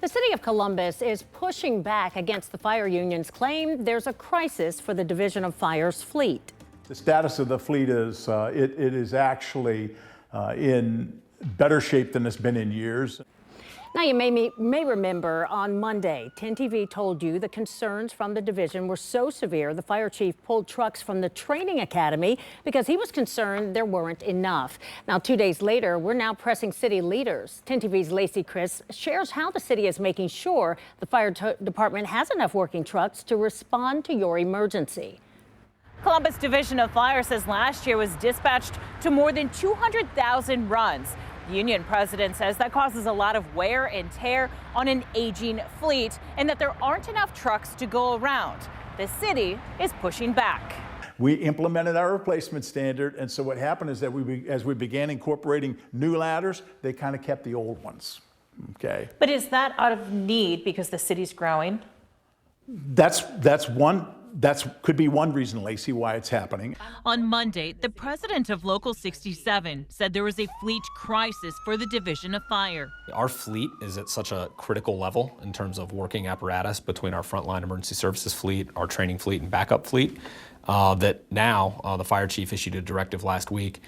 The city of Columbus is pushing back against the fire union's claim there's a crisis for the Division of Fire's fleet. The status of the fleet is it is actually in better shape than it's been in years. Now, you may remember on Monday, 10 TV told you the concerns from the division were so severe the fire chief pulled trucks from the training academy because he was concerned there weren't enough. Now, 2 days later, we're now pressing city leaders. 10 TV's Lacey Chris shares how the city is making sure the fire department has enough working trucks to respond to your emergency. Columbus Division of Fire says last year was dispatched to more than 200,000 runs. The union president says that causes a lot of wear and tear on an aging fleet and that there aren't enough trucks to go around. The city is pushing back. We implemented our replacement standard, and so what happened is that as we began incorporating new ladders, they kind of kept the old ones. Okay. But is that out of need because the city's growing? That could be one reason, Lacey, why it's happening. On Monday, the president of Local 67 said there was a fleet crisis for the Division of Fire. Our fleet is at such a critical level in terms of working apparatus between our frontline emergency services fleet, our training fleet, and backup fleet, that now the fire chief issued a directive last week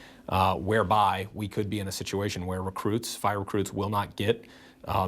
whereby we could be in a situation where fire recruits will not get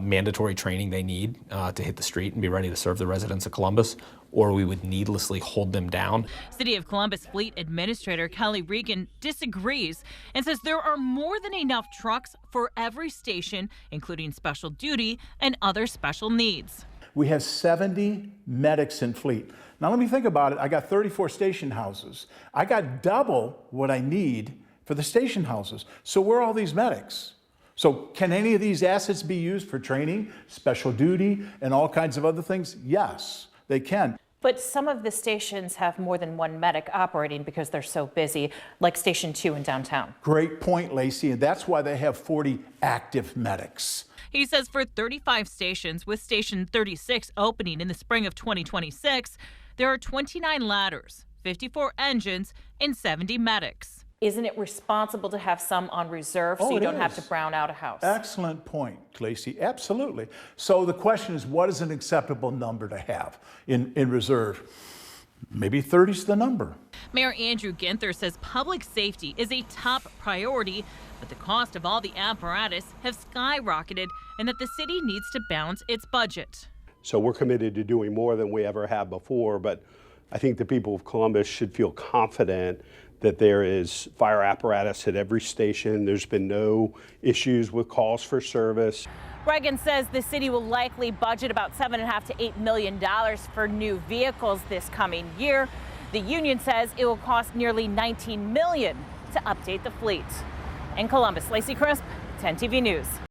mandatory training they need to hit the street and be ready to serve the residents of Columbus, or we would needlessly hold them down. City of Columbus Fleet Administrator Kelly Regan disagrees and says there are more than enough trucks for every station, including special duty and other special needs. We have 70 medics in fleet. Now let me think about it. I got 34 station houses. I got double what I need for the station houses. So where are all these medics? So can any of these assets be used for training, special duty, and all kinds of other things? Yes, they can. But some of the stations have more than one medic operating because they're so busy, like Station 2 in downtown. Great point, Lacey, and that's why they have 40 active medics. He says for 35 stations, with Station 36 opening in the spring of 2026, there are 29 ladders, 54 engines, and 70 medics. Isn't it responsible to have some on reserve so you don't have to brown out a house? Excellent point, Lacey. Absolutely. So the question is, what is an acceptable number to have in reserve? Maybe 30 is the number. Mayor Andrew Ginther says public safety is a top priority, but the cost of all the apparatus have skyrocketed and that the city needs to balance its budget. So we're committed to doing more than we ever have before, but I think the people of Columbus should feel confident that there is fire apparatus at every station. There's been no issues with calls for service. Regan says the city will likely budget about $7.5 to $8 million for new vehicles this coming year. The union says it will cost nearly $19 million to update the fleet. In Columbus, Lacey Crisp, 10 TV News.